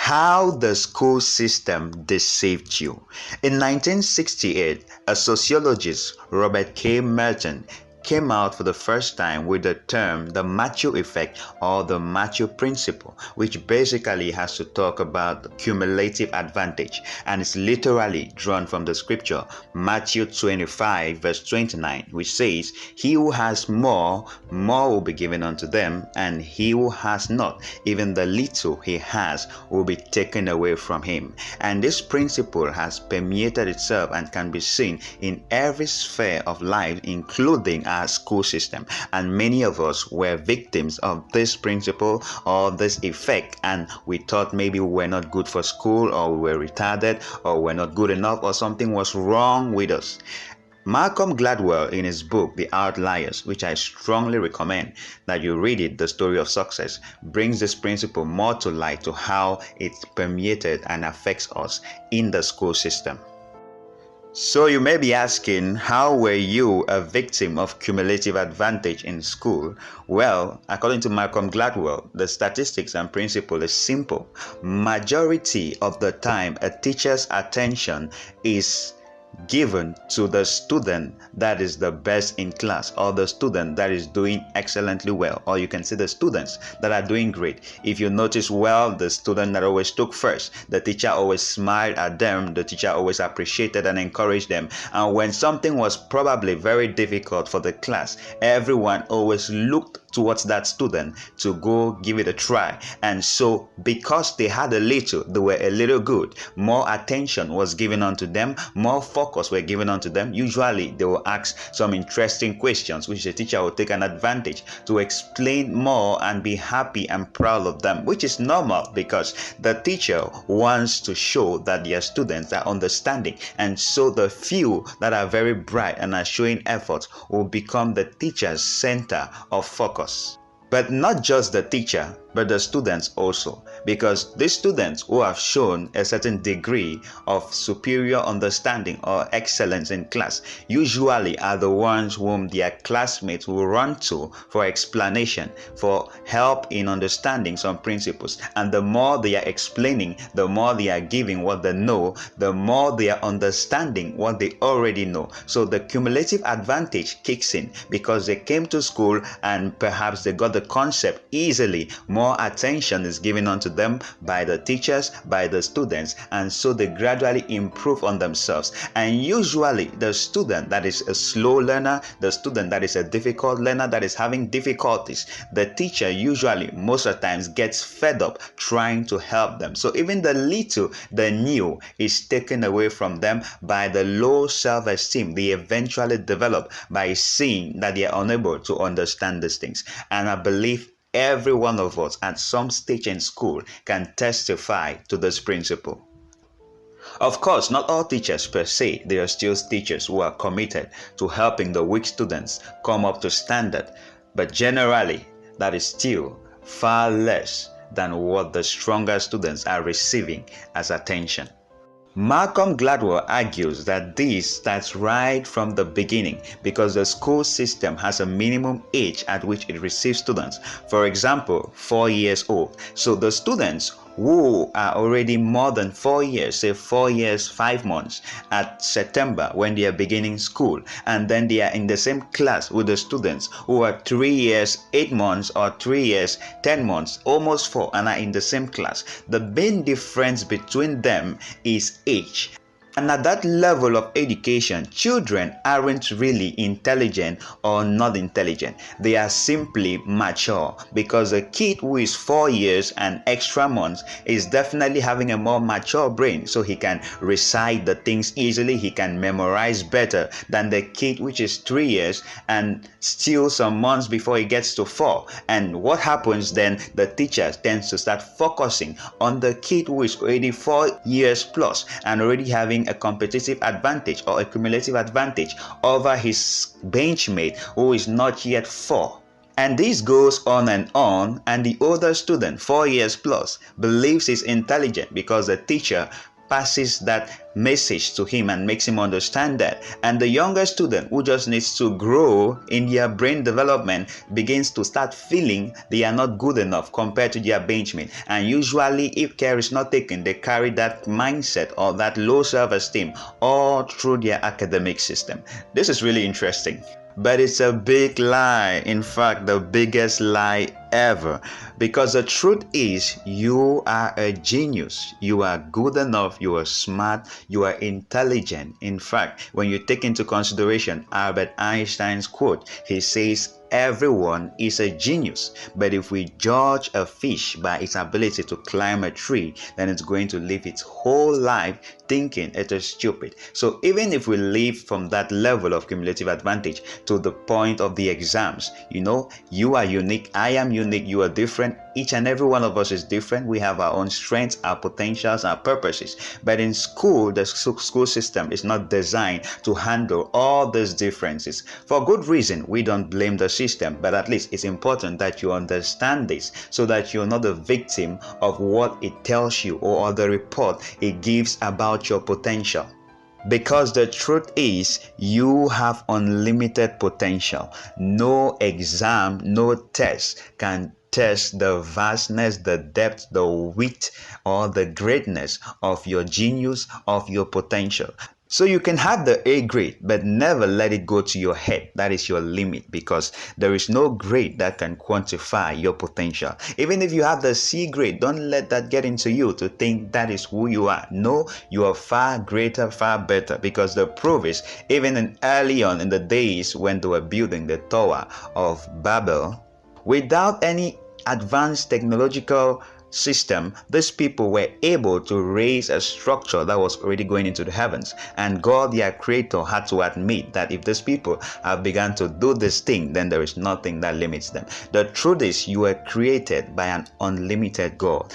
How the school system deceived you. In 1968, a sociologist, Robert K. Merton, came out for the first time with the term the Matthew effect or the Matthew principle, which basically has to talk about cumulative advantage, and it's literally drawn from the scripture Matthew 25 verse 29, which says, "He who has more will be given unto them, and he who has not, even the little he has will be taken away from him." And this principle has permeated itself and can be seen in every sphere of life, including our school system. And many of us were victims of this principle or this effect, and we thought maybe we were not good for school, or we were retarded, or we were not good enough, or something was wrong with us. Malcolm Gladwell, in his book The Outliers, which I strongly recommend that you read it, The Story of Success, brings this principle more to light to how it permeated and affects us in the school system. So you may be asking, how were you a victim of cumulative advantage in school? Well, according to Malcolm Gladwell, the statistics and principle is simple. Majority of the time, a teacher's attention is given to the student that is the best in class, or the student that is doing excellently well, or you can say the students that are doing great. If you notice well, the student that always took first, the teacher always smiled at them, the teacher always appreciated and encouraged them. And when something was probably very difficult for the class, everyone always looked towards that student to go give it a try. And so because they had a little, they were a little good, more attention was given unto them, more focus were given unto them. Usually they will ask some interesting questions, which the teacher will take an advantage to explain more and be happy and proud of them, which is normal because the teacher wants to show that their students are understanding. And so the few that are very bright and are showing effort will become the teacher's center of focus. But not just the teacher, but the students also, because these students who have shown a certain degree of superior understanding or excellence in class usually are the ones whom their classmates will run to for explanation, for help in understanding some principles. And the more they are explaining, the more they are giving what they know, the more they are understanding what they already know. So the cumulative advantage kicks in because they came to school and perhaps they got the concept easily. More attention is given unto them by the teachers, by the students, and so they gradually improve on themselves. And usually the student that is a slow learner, the student that is a difficult learner, that is having difficulties, the teacher usually most of the times gets fed up trying to help them. So even the little, the new is taken away from them by the low self-esteem they eventually develop by seeing that they are unable to understand these things. And I believe every one of us at some stage in school can testify to this principle. Of course, not all teachers per se. There are still teachers who are committed to helping the weak students come up to standard, but generally that is still far less than what the stronger students are receiving as attention. Malcolm Gladwell argues that this starts right from the beginning because the school system has a minimum age at which it receives students. For example, 4 years old. So the students who are already more than 4 years, say 4 years, 5 months at September when they are beginning school, and then they are in the same class with the students who are 3 years, 8 months, or 3 years, 10 months, almost 4, and are in the same class. The main difference between them is age. And at that level of education, children aren't really intelligent or not intelligent. They are simply mature, because a kid who is 4 years and extra months is definitely having a more mature brain, so he can recite the things easily, he can memorize better than the kid which is 3 years and still some months before he gets to 4. And what happens then? The teacher tends to start focusing on the kid who is already 4 years plus and already having a competitive advantage or a cumulative advantage over his benchmate who is not yet 4. And this goes on, and the older student, 4 years plus, believes he's intelligent because the teacher passes that message to him and makes him understand that. And the younger student who just needs to grow in their brain development begins to start feeling they are not good enough compared to their benchmate. And usually, if care is not taken, they carry that mindset or that low self-esteem all through their academic system. This is really interesting. But it's a big lie. In fact, the biggest lie ever. Because the truth is, you are a genius. You are good enough. You are smart. You are intelligent. In fact, when you take into consideration Albert Einstein's quote, he says, everyone is a genius. But if we judge a fish by its ability to climb a tree, then it's going to live its whole life thinking it is stupid. So even if we live from that level of cumulative advantage to the point of the exams, you are unique, I am unique, you are different. Each and every one of us is different. We have our own strengths, our potentials, our purposes. But in school, the school system is not designed to handle all these differences. For good reason, we don't blame the system, but at least it's important that you understand this so that you're not a victim of what it tells you or the report it gives about your potential. Because the truth is, you have unlimited potential. No exam, no test can test the vastness, the depth, the width, or the greatness of your genius, of your potential. So you can have the A grade, but never let it go to your head. That is your limit, because there is no grade that can quantify your potential. Even if you have the C grade, don't let that get into you to think that is who you are. No, you are far greater, far better, because the proof is, even early on in the days when they were building the Tower of Babel, without any advanced technological system, these people were able to raise a structure that was already going into the heavens. And God, their creator, had to admit that if these people have begun to do this thing, then there is nothing that limits them. The truth is, you were created by an unlimited God.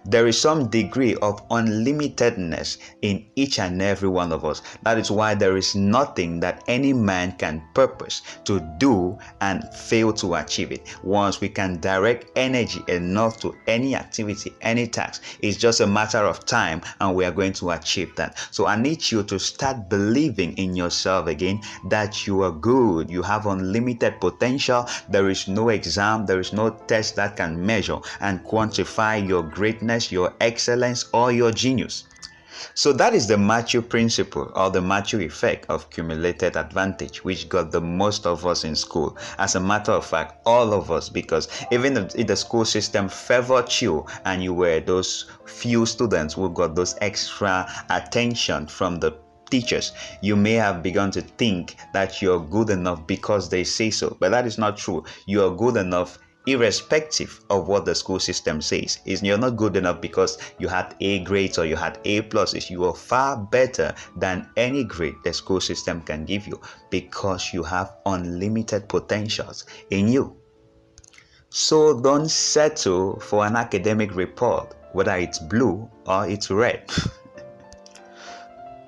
There is some degree of unlimitedness in each and every one of us. That is why there is nothing that any man can purpose to do and fail to achieve it. Once we can direct energy enough to any activity, any task, it's just a matter of time and we are going to achieve that. So I need you to start believing in yourself again, that you are good, you have unlimited potential. There is no exam, there is no test that can measure and quantify your greatness, your excellence, or your genius. So that is the Matthew principle, or the Matthew effect of cumulative advantage, which got the most of us in school. As a matter of fact, all of us, because even if the school system favored you and you were those few students who got those extra attention from the teachers, you may have begun to think that you're good enough because they say so. But that is not true. You are good enough irrespective of what the school system says. You're not good enough because you had A grades or you had A pluses. You are far better than any grade the school system can give you, because you have unlimited potentials in you. So don't settle for an academic report, whether it's blue or it's red.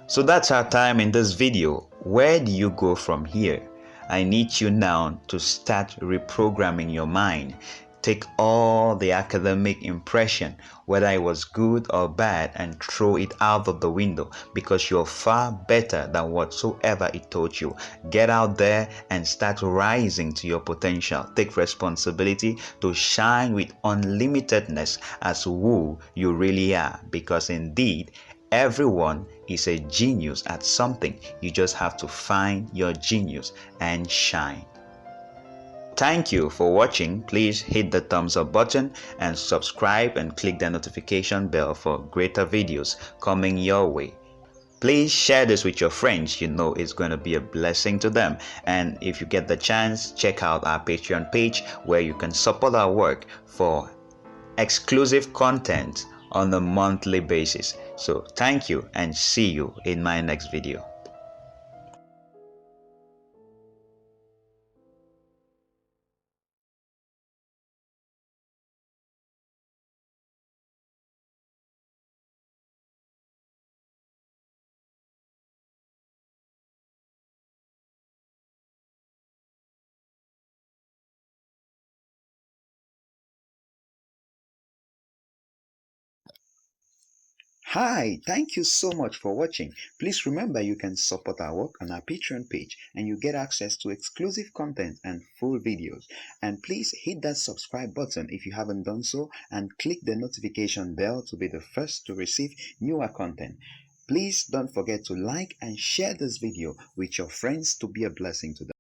So that's our time in this video. Where do you go from here? I need you now to start reprogramming your mind. Take all the academic impression, whether it was good or bad, and throw it out of the window, because you're far better than whatsoever it taught you. Get out there and start rising to your potential. Take responsibility to shine with unlimitedness as who you really are, because indeed, everyone is a genius at something. You just have to find your genius and shine. Thank you for watching. Please hit the thumbs up button and subscribe and click the notification bell for greater videos coming your way. Please share this with your friends. You know it's going to be a blessing to them. And if you get the chance, check out our Patreon page where you can support our work for exclusive content on a monthly basis. So thank you and see you in my next video. Hi, thank you so much for watching. Please remember you can support our work on our Patreon page and you get access to exclusive content and full videos. And please hit that subscribe button if you haven't done so and click the notification bell to be the first to receive newer content. Please don't forget to like and share this video with your friends to be a blessing to them.